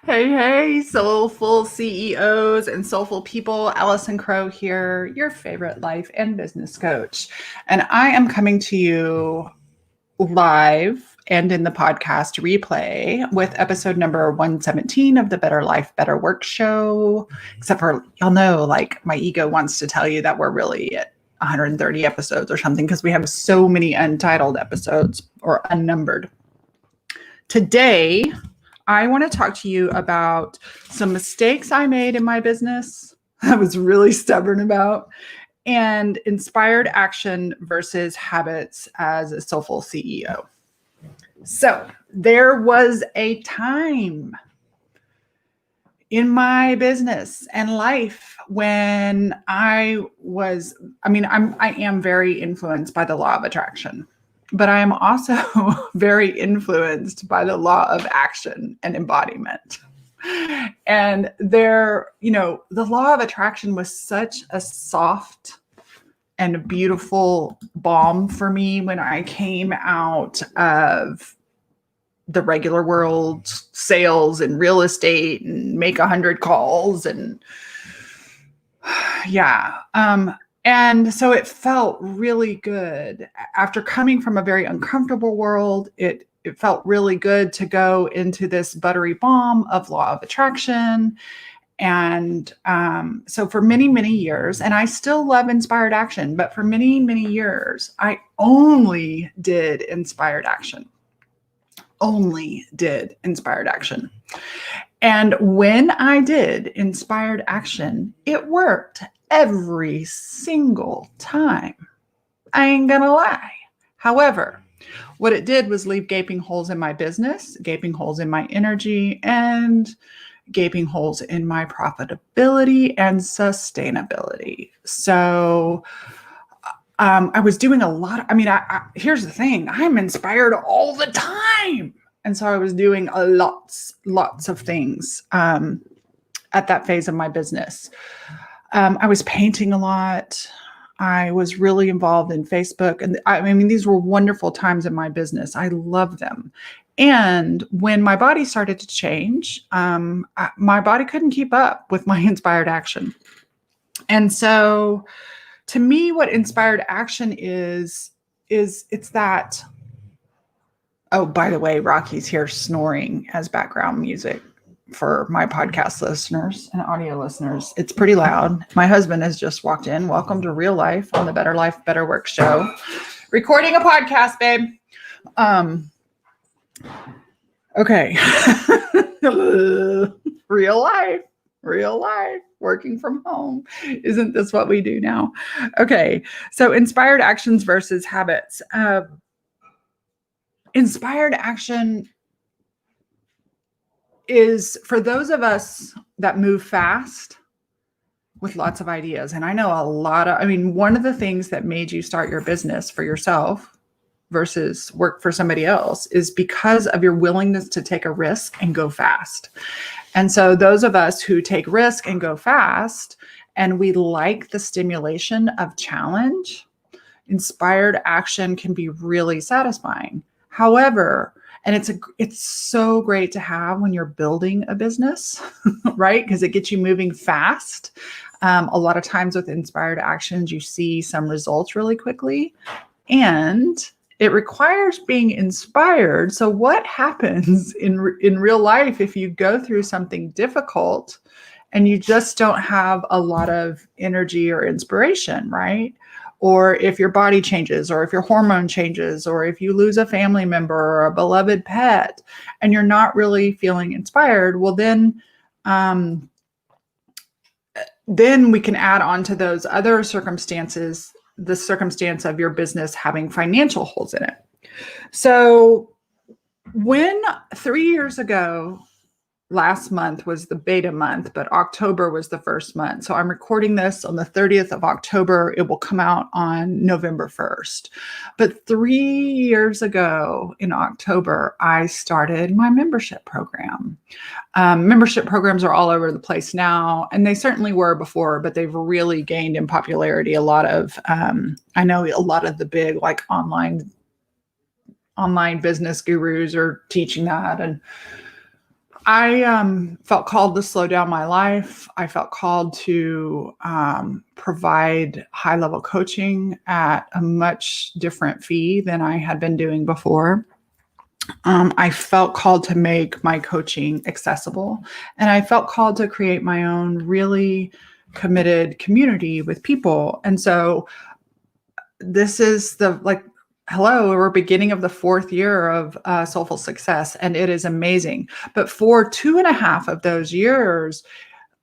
Hey, soulful CEOs and soulful people. Allison Crow here, your favorite life and business coach. And I am coming to you live and in the podcast replay with episode number 117 of the Better Life, Better Work show. Except for, y'all know, like my ego wants to tell you that we're really at 130 episodes or something because we have so many untitled episodes or unnumbered. Today, I want to talk to you about some mistakes I made in my business I was really stubborn about, and inspired action versus habits as a soulful CEO. So, there was a time in my business and life when I am very influenced by the law of attraction, but I am also very influenced by the law of action and embodiment. And the law of attraction was such a soft and a beautiful balm for me when I came out of the regular world, sales and real estate, and make 100 calls. And and so it felt really good after coming from a very uncomfortable world. It felt really good to go into this buttery balm of law of attraction. And so for many, many years, and I still love inspired action, but for many, many years, I only did inspired action. And when I did inspired action, it worked every single time. I ain't gonna lie. However, what it did was leave gaping holes in my business, gaping holes in my energy, and gaping holes in my profitability and sustainability. So I was doing a lot. Here's the thing. I'm inspired all the time. And so I was doing lots of things at that phase of my business. I was painting a lot. I was really involved in Facebook. And these were wonderful times in my business. I love them. And when my body started to change, my body couldn't keep up with my inspired action. And so to me, what inspired action is it's that. Oh, by the way, Rocky's here snoring as background music for my podcast listeners and audio listeners. It's pretty loud. My husband has just walked in. Welcome to real life on the Better Life, Better Work show. Recording a podcast, babe. Okay. Real life, working from home. Isn't this what we do now? Okay. So inspired actions versus habits. Inspired action is for those of us that move fast with lots of ideas. And I know one of the things that made you start your business for yourself versus work for somebody else is because of your willingness to take a risk and go fast. And so those of us who take risk and go fast, and we like the stimulation of challenge, inspired action can be really satisfying. However, and it's so great to have when you're building a business, right? Because it gets you moving fast. A lot of times with inspired actions, you see some results really quickly, and it requires being inspired. So what happens in real life if you go through something difficult and you just don't have a lot of energy or inspiration, right? Or if your body changes, or if your hormone changes, or if you lose a family member or a beloved pet and you're not really feeling inspired, well, then we can add on to those other circumstances, the circumstance of your business having financial holes in it. So when 3 years ago, last month was the beta month, but October was the first month. So I'm recording this on the 30th of October. It will come out on November 1st. But 3 years ago in October, I started my membership program. Membership programs are all over the place now, and they certainly were before, but they've really gained in popularity. I know a lot of the big like online business gurus are teaching that. And I felt called to slow down my life. I felt called to provide high-level coaching at a much different fee than I had been doing before. I felt called to make my coaching accessible, and I felt called to create my own really committed community with people. And so this is hello, we're beginning of the 4th year of Soulful Success, and it is amazing. But for 2.5 of those years,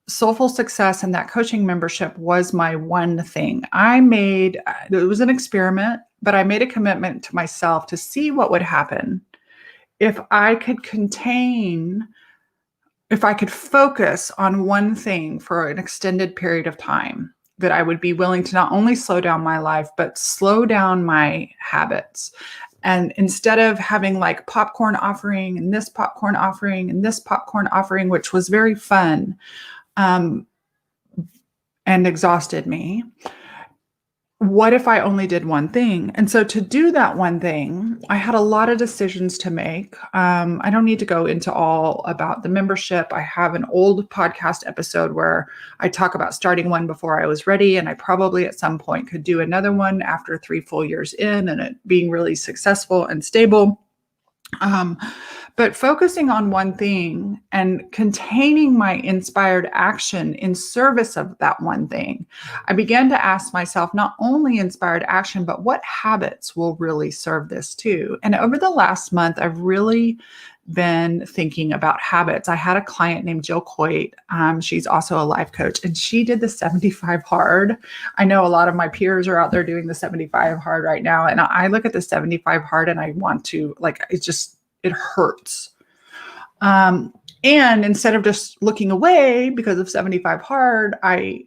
Soulful Success and that coaching membership was my one thing. It was an experiment, but I made a commitment to myself to see what would happen if I could focus on one thing for an extended period of time, that I would be willing to not only slow down my life, but slow down my habits. And instead of having like popcorn offering and this popcorn offering and this popcorn offering, which was very fun, and exhausted me, what if I only did one thing? And so to do that one thing, I had a lot of decisions to make. I don't need to go into all about the membership. I have an old podcast episode where I talk about starting one before I was ready. And I probably at some point could do another one after 3 full years in and it being really successful and stable. But focusing on one thing and containing my inspired action in service of that one thing, I began to ask myself not only inspired action, but what habits will really serve this too? And over the last month, I've really been thinking about habits. I had a client named Jill Coit. She's also a life coach, and she did the 75 hard. I know a lot of my peers are out there doing the 75 hard right now. And I look at the 75 hard and I want to, it hurts. And instead of just looking away because of 75 hard, I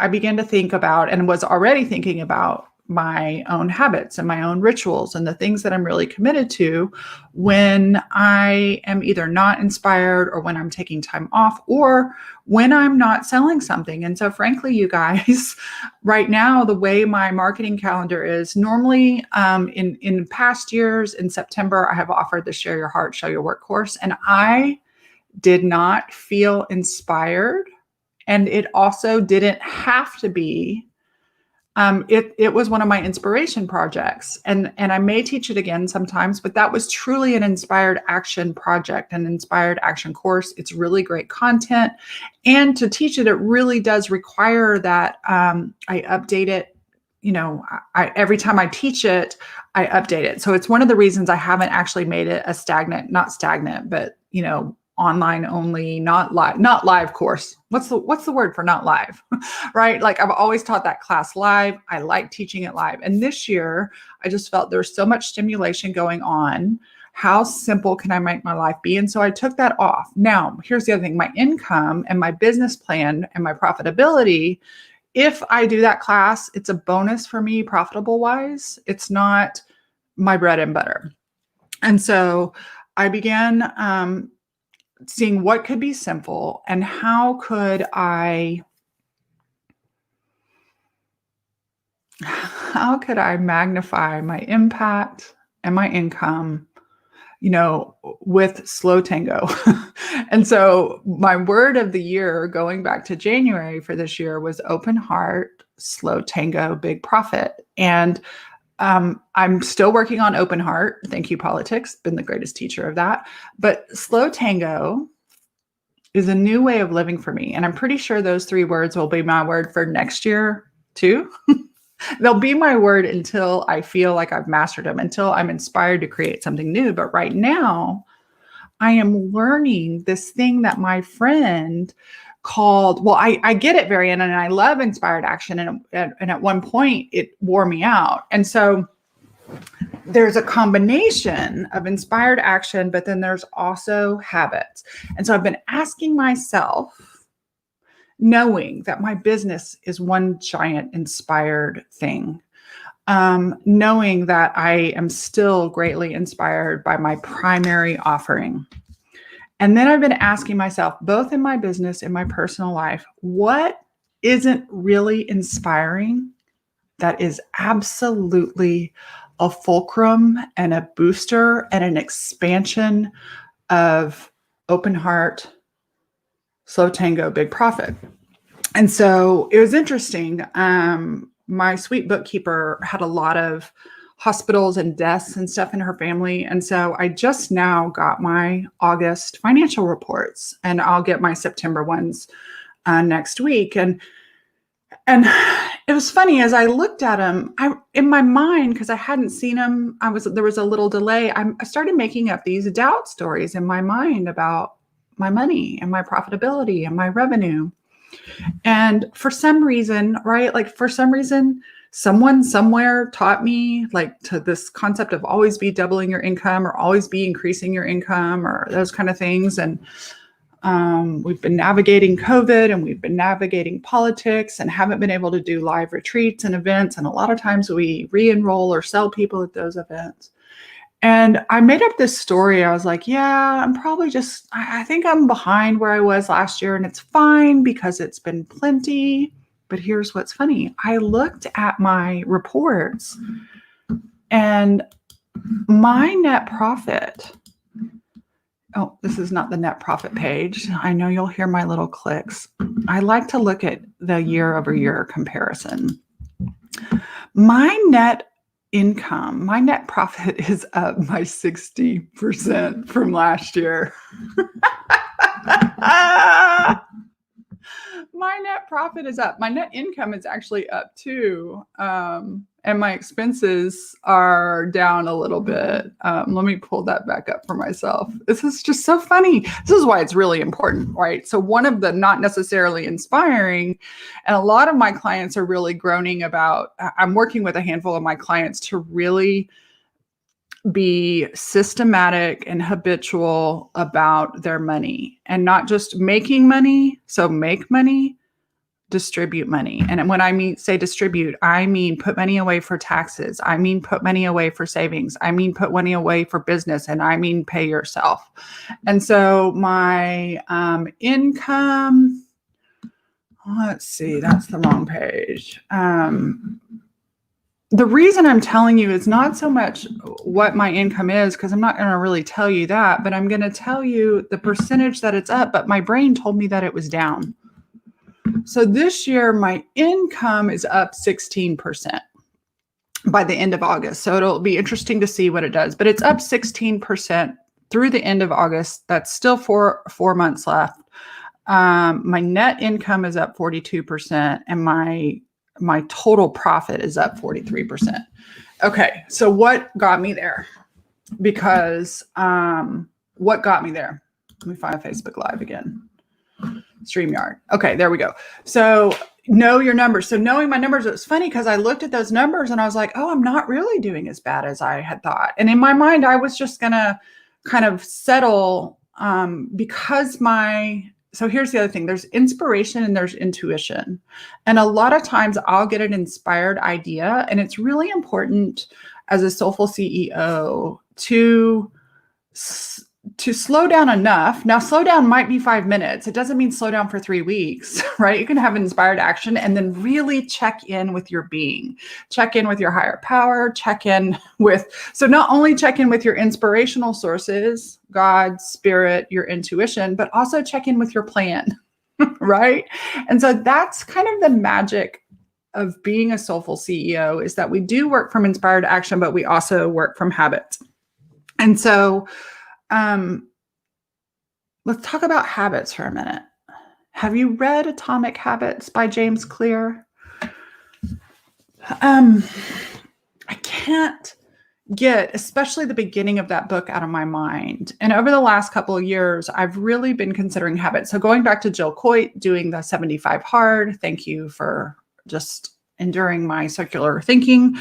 began to think about, and was already thinking about, my own habits and my own rituals and the things that I'm really committed to when I am either not inspired, or when I'm taking time off, or when I'm not selling something. And so frankly, you guys, right now, the way my marketing calendar is, normally in past years, in September, I have offered the Share Your Heart, Show Your Work course, and I did not feel inspired. And it also didn't have to be. It was one of my inspiration projects, and I may teach it again sometimes, but that was truly an inspired action project, an inspired action course. It's really great content. And to teach it, it really does require that I update it. Every time I teach it, I update it. So it's one of the reasons I haven't actually made it a not stagnant, but online only, not live course. What's the word for not live? Right? Like, I've always taught that class live. I like teaching it live. And this year, I just felt there's so much stimulation going on. How simple can I make my life be? And so I took that off. Now, here's the other thing: my income and my business plan and my profitability. If I do that class, it's a bonus for me profitable wise. It's not my bread and butter. And so I began seeing what could be simple and how could I magnify my impact and my income, with slow tango. And so my word of the year, going back to January for this year, was open heart, slow tango, big profit. And I'm still working on open heart. Thank you, politics. Been the greatest teacher of that. But slow tango is a new way of living for me. And I'm pretty sure those 3 words will be my word for next year too. They'll be my word until I feel like I've mastered them, until I'm inspired to create something new. But right now, I am learning this thing that my friend called, I get it, Varian, and I love inspired action. And at one point it wore me out. And so there's a combination of inspired action, but then there's also habits. And so I've been asking myself, knowing that my business is one giant inspired thing, knowing that I am still greatly inspired by my primary offering. And then I've been asking myself, both in my business and my personal life, what isn't really inspiring that is absolutely a fulcrum and a booster and an expansion of open heart, slow tango, big profit. And so it was interesting. My sweet bookkeeper had a lot of hospitals and deaths and stuff in her family. And so I just now got my August financial reports, and I'll get my September ones next week. And it was funny as I looked at them, in my mind, because I hadn't seen them, there was a little delay. I started making up these doubt stories in my mind about my money and my profitability and my revenue. And for some reason, right? Like for some reason, someone somewhere taught me like to this concept of always be doubling your income or always be increasing your income or those kind of things. And we've been navigating COVID and we've been navigating politics and haven't been able to do live retreats and events. And a lot of times we re-enroll or sell people at those events. And I made up this story. I was like, yeah, I think I'm behind where I was last year, and it's fine because it's been plenty. But here's what's funny. I looked at my reports and my net profit. Oh, this is not the net profit page. I know you'll hear my little clicks. I like to look at the year over year comparison. My net income, my net profit is up by 60% from last year. My net profit is up. My net income is actually up too. And my expenses are down a little bit. Let me pull that back up for myself. This is just so funny. This is why it's really important, right? So one of the not necessarily inspiring, and a lot of my clients are really groaning about, I'm working with a handful of my clients to really be systematic and habitual about their money and not just making money. So make money, distribute money. And when I say distribute, I mean put money away for taxes. I mean put money away for savings. I mean put money away for business. And I mean pay yourself. And so my income, let's see, that's the wrong page. The reason I'm telling you is not so much what my income is, because I'm not going to really tell you that, but I'm going to tell you the percentage that it's up, but my brain told me that it was down. So this year, my income is up 16% by the end of August. So it'll be interesting to see what it does, but it's up 16% through the end of August. That's still four months left. My net income is up 42%, and my total profit is up 43%. Okay, so what got me there? Because what got me there? Let me find Facebook Live again. StreamYard. Okay, there we go. So know your numbers. So knowing my numbers, it was funny because I looked at those numbers and I was like, oh, I'm not really doing as bad as I had thought. And in my mind, I was just going to kind of settle because so here's the other thing. There's inspiration and there's intuition. And a lot of times I'll get an inspired idea, and it's really important as a soulful CEO to slow down enough. Now, slow down might be 5 minutes. It doesn't mean slow down for 3 weeks, right? You can have inspired action and then really check in with your being, check in with your higher power, so not only check in with your inspirational sources, God, spirit, your intuition, but also check in with your plan, right? And so that's kind of the magic of being a soulful CEO, is that we do work from inspired action, but we also work from habits. And so, let's talk about habits for a minute. Have you read Atomic Habits by James Clear? I can't get, especially the beginning of that book, out of my mind. And over the last couple of years, I've really been considering habits. So going back to Jill Coit, doing the 75 hard, thank you for just enduring my circular thinking.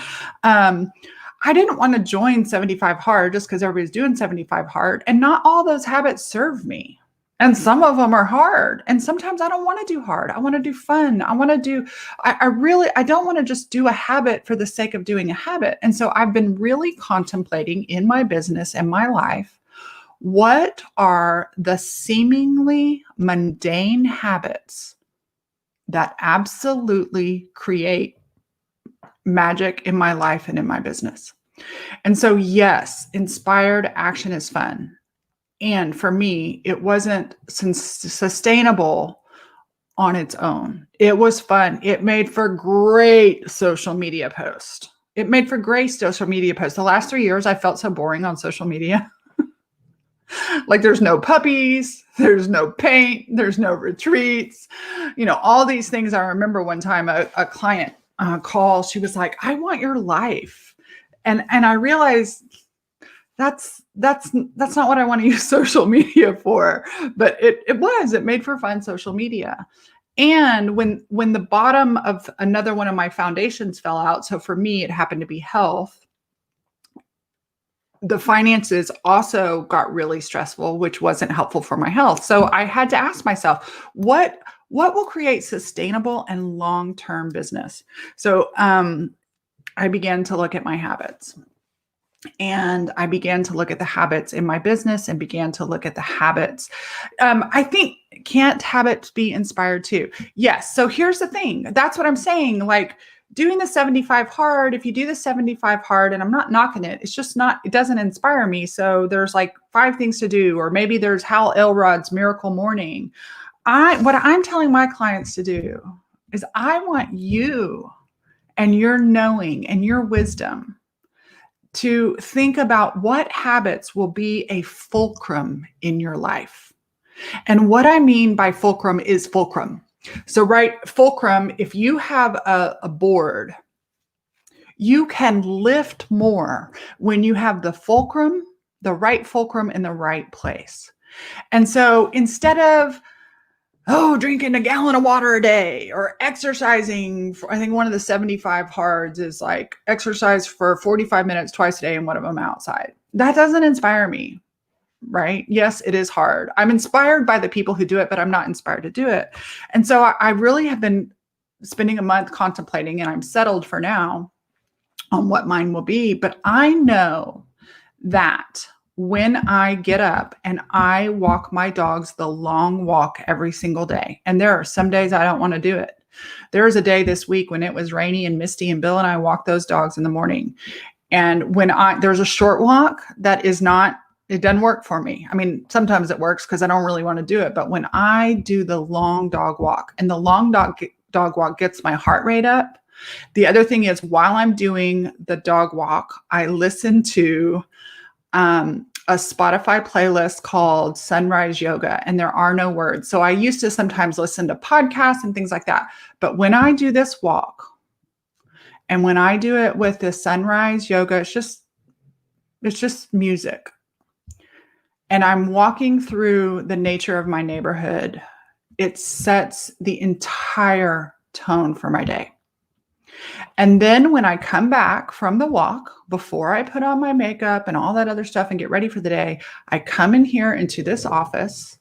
I didn't want to join 75 hard just because everybody's doing 75 hard, and not all those habits serve me. And some of them are hard. And sometimes I don't want to do hard. I want to do fun. I don't want to just do a habit for the sake of doing a habit. And so I've been really contemplating in my business and my life, what are the seemingly mundane habits that absolutely create magic in my life and in my business? And so, yes, inspired action is fun. And for me, it wasn't sustainable on its own. It was fun. It made for great social media posts. It made for great social media posts. The last 3 years, I felt so boring on social media. Like there's no puppies, there's no paint, there's no retreats, all these things. I remember one time a client call, she was like, I want your life. And I realized that's not what I want to use social media for, but it made for fun social media. And when the bottom of another one of my foundations fell out, so for me, it happened to be health, the finances also got really stressful, which wasn't helpful for my health. So I had to ask myself, what will create sustainable and long-term business? So I began to look at my habits. And I began to look at the habits in my business and began to look at the habits. I think, can't habits be inspired too? Yes. So here's the thing. That's what I'm saying. Like doing the 75 hard, if you do the 75 hard, and I'm not knocking it, it's just not, it doesn't inspire me. So there's like 5 things to do, or maybe there's Hal Elrod's Miracle Morning. What I'm telling my clients to do is I want you and your knowing and your wisdom to think about what habits will be a fulcrum in your life. And what I mean by fulcrum is fulcrum. So, right, fulcrum, if you have a board, you can lift more when you have the fulcrum, the right fulcrum in the right place. And so instead of drinking a gallon of water a day or exercising, I think one of the 75 hards is like exercise for 45 minutes twice a day and one of them outside. That doesn't inspire me, right? Yes, it is hard. I'm inspired by the people who do it, but I'm not inspired to do it. And so I really have been spending a month contemplating, and I'm settled for now on what mine will be. But I know that when I get up and I walk my dogs the long walk every single day, and there are some days I don't want to do it. There was a day this week when it was rainy and misty, and Bill and I walked those dogs in the morning. And when there's a short walk that is not, it doesn't work for me. I mean, sometimes it works because I don't really want to do it. But when I do the long dog walk, and the long dog walk gets my heart rate up. The other thing is, while I'm doing the dog walk, I listen to a Spotify playlist called Sunrise Yoga, and there are no words. So I used to sometimes listen to podcasts and things like that. But when I do this walk, and when I do it with the Sunrise Yoga, it's just music. And I'm walking through the nature of my neighborhood. It sets the entire tone for my day. And then when I come back from the walk, before I put on my makeup and all that other stuff and get ready for the day, I come in here into this office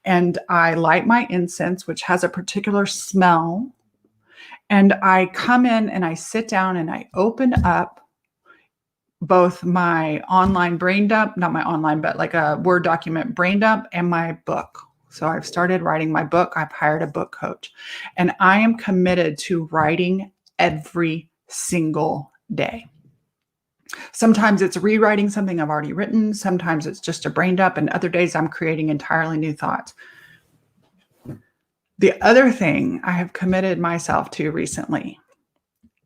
and I light my incense, which has a particular smell. And I come in and I sit down and I open up both my online brain dump, not my online, but like a Word document brain dump, and my book. So I've started writing my book. I've hired a book coach, and I am committed to writing every single day. Sometimes it's rewriting something I've already written. Sometimes it's just a brain dump, and other days I'm creating entirely new thoughts. The other thing I have committed myself to recently,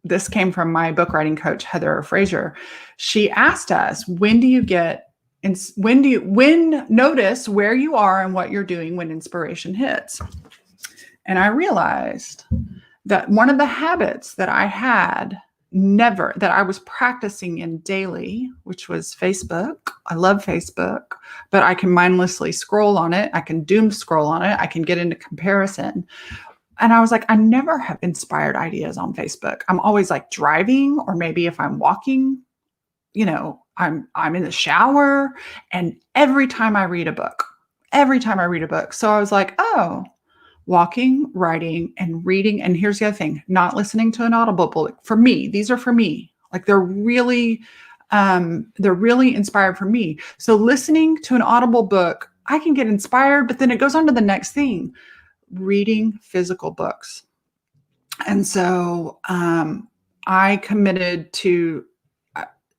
this came from my book writing coach, Heather Fraser. She asked us, when notice where you are and what you're doing when inspiration hits? And I realized that one of the habits that I had that I was practicing in daily, which was Facebook. I love Facebook, but I can mindlessly scroll on it. I can doom scroll on it. I can get into comparison. And I was like, I never have inspired ideas on Facebook. I'm always like driving, or maybe if I'm walking, I'm in the shower, and every time I read a book. So I was like, walking, writing, and reading. And here's the other thing, not listening to an Audible book. For me, these are for me. Like they're really inspired for me. So listening to an Audible book, I can get inspired, but then it goes on to the next thing, reading physical books. And so I committed to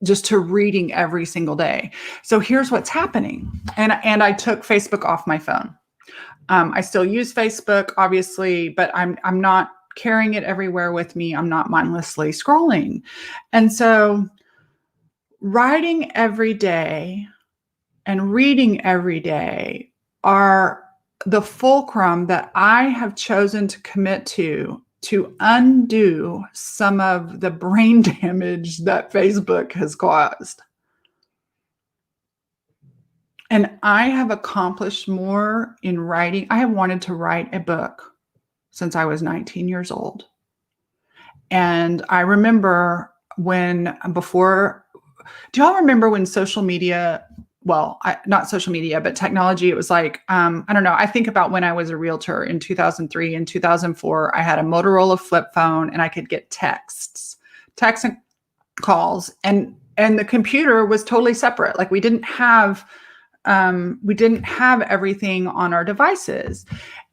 just to reading every single day. So here's what's happening. And I took Facebook off my phone. I still use Facebook, obviously, but I'm not carrying it everywhere with me. I'm not mindlessly scrolling. And so writing every day and reading every day are the fulcrum that I have chosen to commit to undo some of the brain damage that Facebook has caused. And I have accomplished more in writing. I have wanted to write a book since I was 19 years old. And I remember do y'all remember when social media, not social media, but technology, it was like, I don't know. I think about when I was a realtor in 2003 and 2004, I had a Motorola flip phone and I could get texts and calls, and the computer was totally separate. Like we didn't have everything on our devices.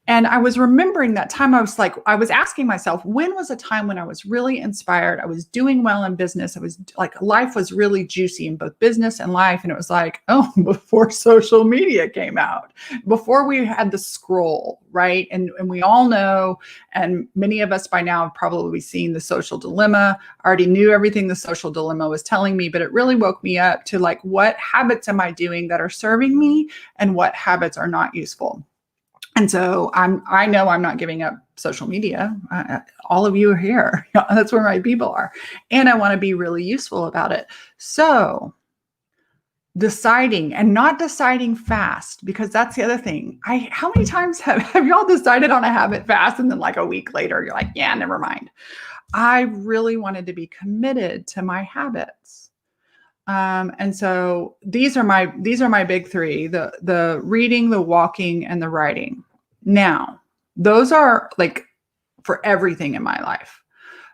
And I was remembering that time. I was asking myself, when was a time when I was really inspired? I was doing well in business. I was like, life was really juicy in both business and life. And it was like, oh, before social media came out, before we had the scroll, right? And we all know, and many of us by now have probably seen The Social Dilemma. I already knew everything The Social Dilemma was telling me, but it really woke me up to like, what habits am I doing that are serving me and what habits are not useful? And so I know I'm not giving up social media. All of you are here. That's where my people are. And I want to be really useful about it. So deciding, and not deciding fast, because that's the other thing. How many times have y'all decided on a habit fast and then like a week later, you're like, yeah, never mind. I really wanted to be committed to my habits. And so these are my big three: the reading, the walking, and the writing. Now, those are like for everything in my life.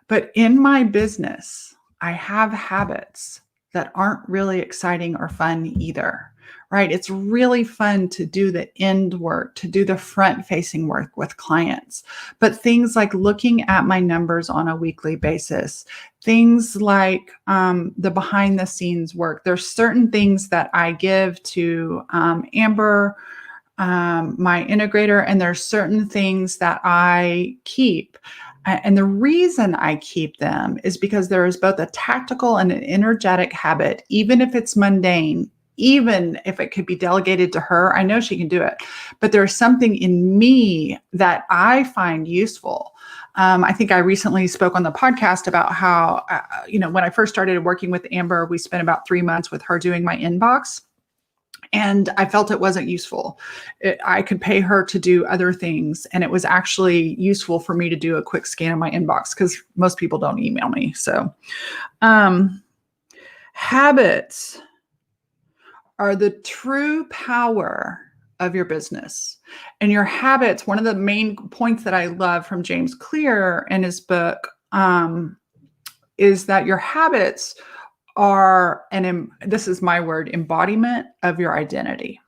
But in my business, I have habits that aren't really exciting or fun either, right? It's really fun to do the end work, to do the front facing work with clients. But things like looking at my numbers on a weekly basis, things like the behind the scenes work, there's certain things that I give to Amber, my integrator, and there's certain things that I keep. And the reason I keep them is because there is both a tactical and an energetic habit, even if it's mundane, even if it could be delegated to her. I know she can do it, but there's something in me that I find useful. I think I recently spoke on the podcast about how, when I first started working with Amber, we spent about 3 months with her doing my inbox. And I felt it wasn't useful. I could pay her to do other things. And it was actually useful for me to do a quick scan of my inbox because most people don't email me. So habits are the true power of your business. And your habits, one of the main points that I love from James Clear in his book is that your habits are this is my word, embodiment of your identity.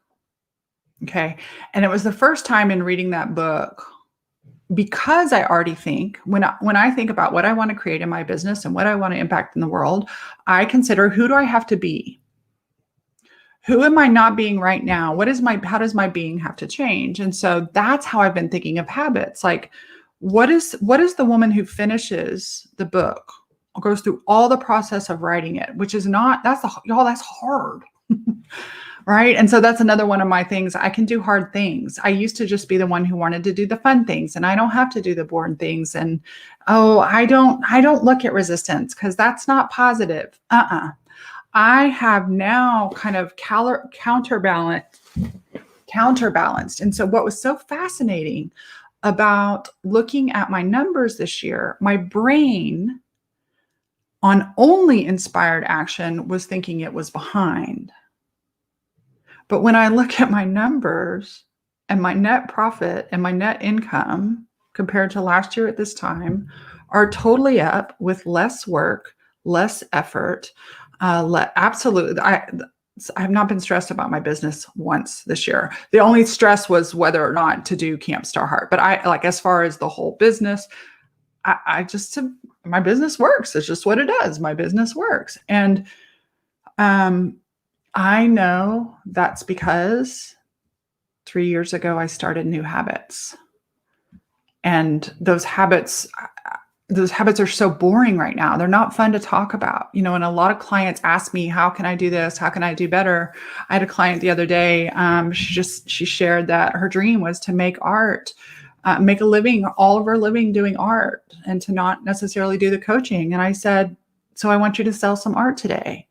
Okay. And it was the first time in reading that book, because I already think when I think about what I want to create in my business and what I want to impact in the world, I consider, who do I have to be? Who am I not being right now? How does my being have to change? And so that's how I've been thinking of habits. Like, what is the woman who finishes the book, goes through all the process of writing it, which is that's hard. Right. And so that's another one of my things. I can do hard things. I used to just be the one who wanted to do the fun things, and I don't have to do the boring things. And, I don't look at resistance because that's not positive. I have now kind of counterbalanced. And so what was so fascinating about looking at my numbers this year, my brain on only inspired action was thinking it was behind. But when I look at my numbers and my net profit and my net income compared to last year at this time are totally up with less work, less effort. Absolutely. I have not been stressed about my business once this year. The only stress was whether or not to do Camp Star Heart. But as far as the whole business, my business works. It's just what it does. My business works. And I know that's because 3 years ago I started new habits. And those habits are so boring right now. They're not fun to talk about. And a lot of clients ask me, how can I do this? How can I do better? I had a client the other day. She shared that her dream was to make art, make a living, all of her living doing art, and to not necessarily do the coaching. And I said, so I want you to sell some art today.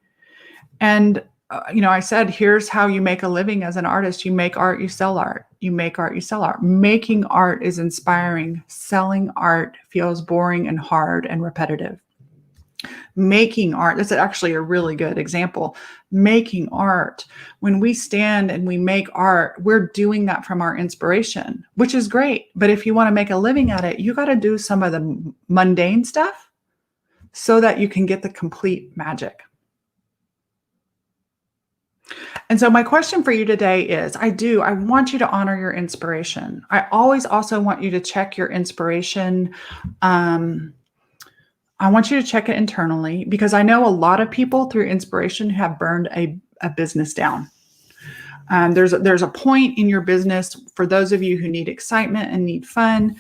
And I said, here's how you make a living as an artist. You make art, you sell art. You make art, you sell art. Making art is inspiring. Selling art feels boring and hard and repetitive. Making art, that's actually a really good example. Making art, when we stand and we make art, we're doing that from our inspiration, which is great. But if you want to make a living at it, you got to do some of the mundane stuff so that you can get the complete magic. And so my question for you today is, I want you to honor your inspiration. I always also want you to check your inspiration. I want you to check it internally, because I know a lot of people through inspiration have burned a business down. There's a point in your business for those of you who need excitement and need fun.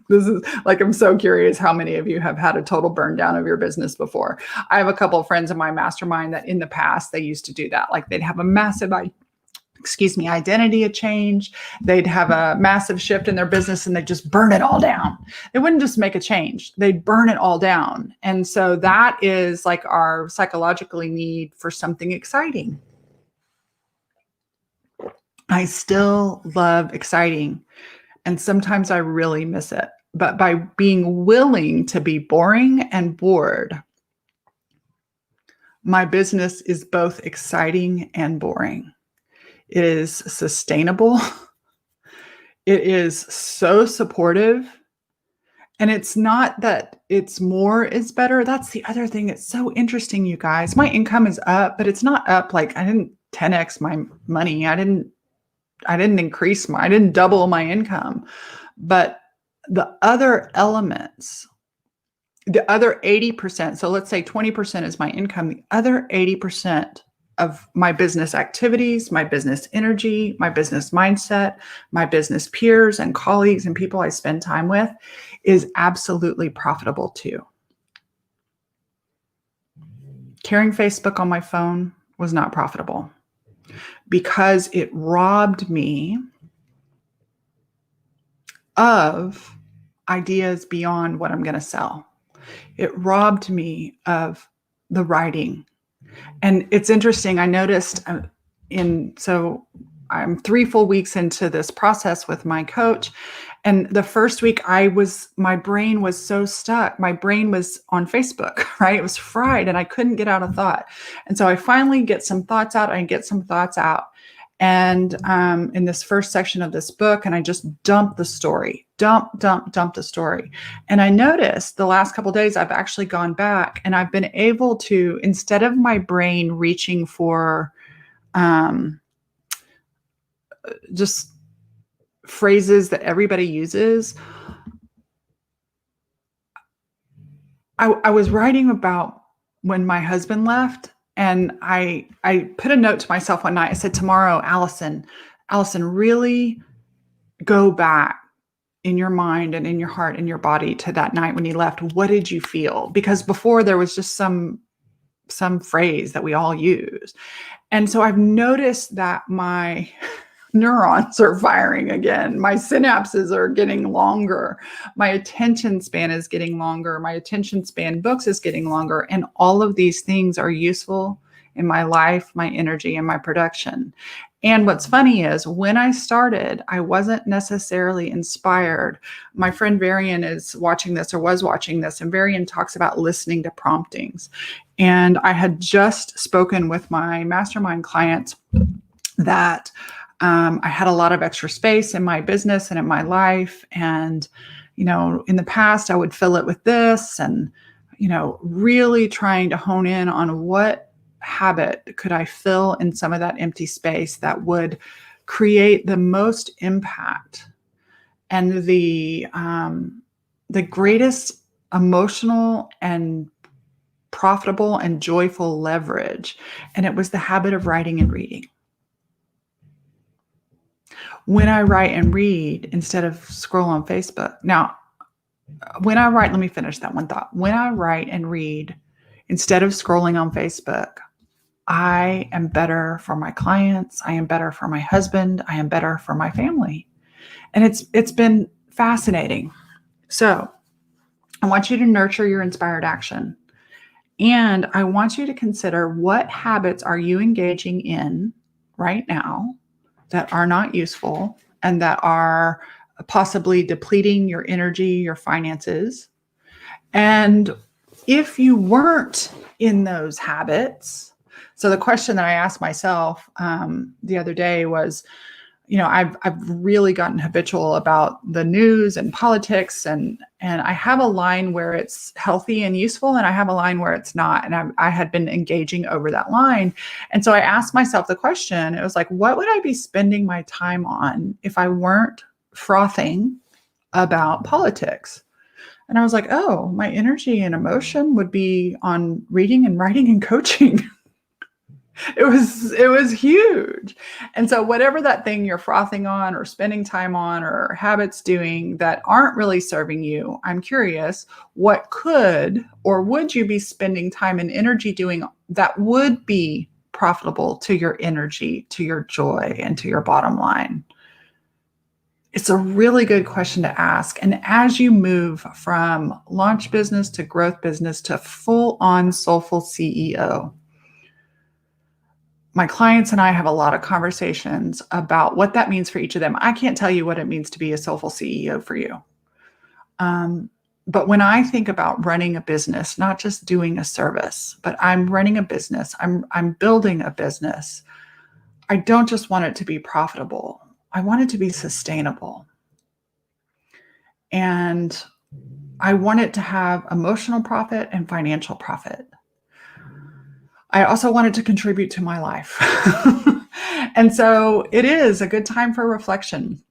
This is like, I'm so curious how many of you have had a total burn down of your business before. I have a couple of friends in my mastermind that in the past, they used to do that. Like they'd have a massive, identity change. They'd have a massive shift in their business and they'd just burn it all down. They wouldn't just make a change. They'd burn it all down. And so that is like our psychologically need for something exciting. I still love exciting. And sometimes I really miss it. But by being willing to be boring and bored, my business is both exciting and boring. It is sustainable. It is so supportive. And it's not that it's more is better. That's the other thing. It's so interesting, you guys. My income is up, but it's not up like I didn't 10x my money. I didn't I didn't double my income. But the other elements, the other 80%, so let's say 20% is my income, the other 80% of my business activities, my business energy, my business mindset, my business peers and colleagues and people I spend time with is absolutely profitable too. Carrying Facebook on my phone was not profitable because it robbed me of ideas beyond what I'm going to sell. It robbed me of the writing. And it's interesting. I noticed so I'm 3 full weeks into this process with my coach. And the first week my brain was so stuck. My brain was on Facebook, right? It was fried and I couldn't get out a thought. And so I finally get some thoughts out. And in this first section of this book, and I just dump the story. And I noticed the last couple of days, I've actually gone back and I've been able to, instead of my brain reaching for just phrases that everybody uses, I was writing about when my husband left. And I put a note to myself one night. I said, tomorrow, Allison, really go back in your mind and in your heart and your body to that night when he left. What did you feel? Because before there was just some phrase that we all use. And so I've noticed that my neurons are firing again. My synapses are getting longer. My attention span is getting longer. My attention span books is getting longer. And all of these things are useful in my life, my energy, and my production. And what's funny is when I started, I wasn't necessarily inspired. My friend Varian is watching this or was watching this, and Varian talks about listening to promptings. And I had just spoken with my mastermind clients that I had a lot of extra space in my business and in my life. And, in the past, I would fill it with this and, really trying to hone in on what habit could I fill in some of that empty space that would create the most impact and the greatest emotional and profitable and joyful leverage. And it was the habit of writing and reading. When I write and read instead of scroll on Facebook. Now, when I write, let me finish that one thought. When I write and read instead of scrolling on Facebook, I am better for my clients. I am better for my husband. I am better for my family. And it's been fascinating. So I want you to nurture your inspired action. And I want you to consider, what habits are you engaging in right now that are not useful and that are possibly depleting your energy, your finances. And if you weren't in those habits, so the question that I asked myself the other day was, I've really gotten habitual about the news and politics, and I have a line where it's healthy and useful, and I have a line where it's not. And I had been engaging over that line. And so I asked myself the question, it was like, what would I be spending my time on if I weren't frothing about politics? And I was like, oh, my energy and emotion would be on reading and writing and coaching. It was huge. And so whatever that thing you're frothing on or spending time on or habits doing that aren't really serving you, I'm curious, what could or would you be spending time and energy doing that would be profitable to your energy, to your joy, and to your bottom line? It's a really good question to ask. And as you move from launch business to growth business to full-on soulful CEO, my clients and I have a lot of conversations about what that means for each of them. I can't tell you what it means to be a soulful CEO for you. But when I think about running a business, not just doing a service, but I'm running a business, I'm building a business, I don't just want it to be profitable. I want it to be sustainable. And I want it to have emotional profit and financial profit. I also wanted to contribute to my life. And so it is a good time for reflection.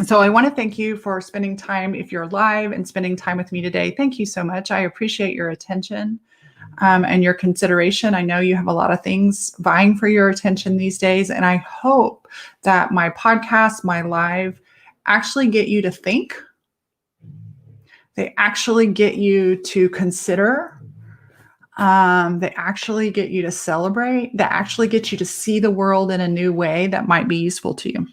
So I want to thank you for spending time, if you're live and spending time with me today. Thank you so much. I appreciate your attention and your consideration. I know you have a lot of things vying for your attention these days. And I hope that my podcast, my live, actually get you to think. They actually get you to consider. They actually get you to celebrate, that actually get you to see the world in a new way that might be useful to you.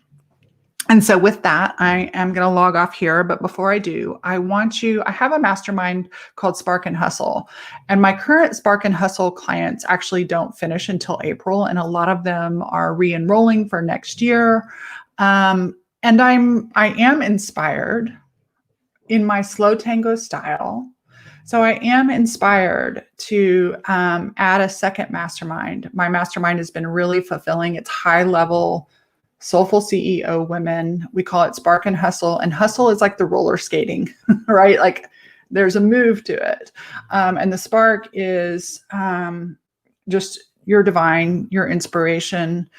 And so with that, I am going to log off here. But before I do, I have a mastermind called Spark and Hustle. And my current Spark and Hustle clients actually don't finish until April. And a lot of them are re-enrolling for next year. And I am inspired in my slow tango style. So I am inspired to add a second mastermind. My mastermind has been really fulfilling. It's high level, soulful CEO women. We call it Spark and Hustle. And hustle is like the roller skating, right? Like there's a move to it. And the spark is just your divine, your inspiration.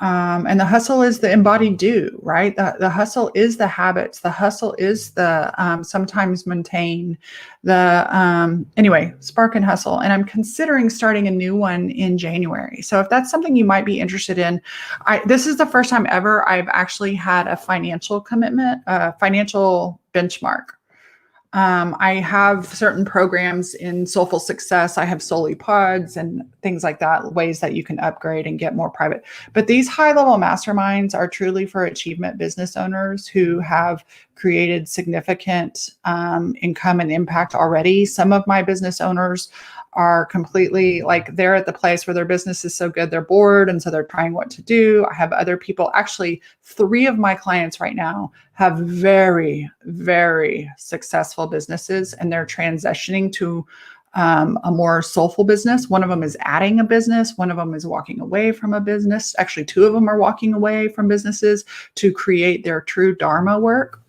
And the hustle is the embodied do, right? The hustle is the habits. The hustle is the sometimes mundane. Anyway, Spark and Hustle. And I'm considering starting a new one in January. So if that's something you might be interested in, this is the first time ever I've actually had a financial commitment, a financial benchmark. I have certain programs in Soulful Success. I have Soli Pods and things like that, ways that you can upgrade and get more private. But these high-level masterminds are truly for achievement business owners who have created significant income and impact already. Some of my business owners are completely like, they're at the place where their business is so good, they're bored. And so they're trying what to do. I have other people, actually 3 of my clients right now have very, very successful businesses, and they're transitioning to a more soulful business. One of them is adding a business. One of them is walking away from a business. Actually, 2 of them are walking away from businesses to create their true Dharma work.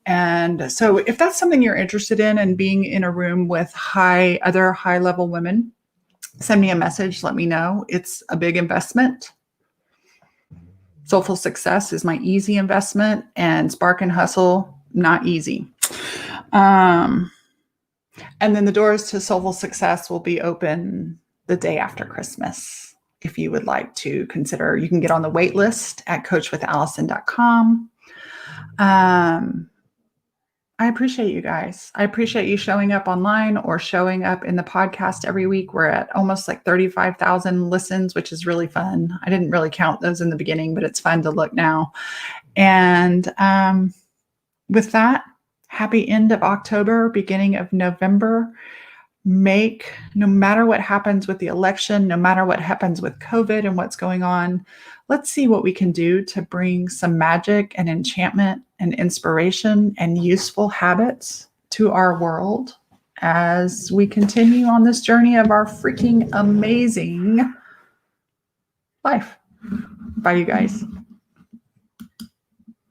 And so if that's something you're interested in and being in a room with other high-level women, send me a message, let me know. It's a big investment. Soulful Success is my easy investment, and Spark and Hustle, not easy. And then the doors to Soulful Success will be open the day after Christmas. If you would like to consider, you can get on the wait list at coachwithallison.com. I appreciate you guys. I appreciate you showing up online or showing up in the podcast every week. We're at almost like 35,000 listens, which is really fun. I didn't really count those in the beginning, but it's fun to look now. And with that, happy end of October, beginning of November. No matter what happens with the election, no matter what happens with COVID and what's going on, let's see what we can do to bring some magic and enchantment and inspiration and useful habits to our world as we continue on this journey of our freaking amazing life. Bye, you guys.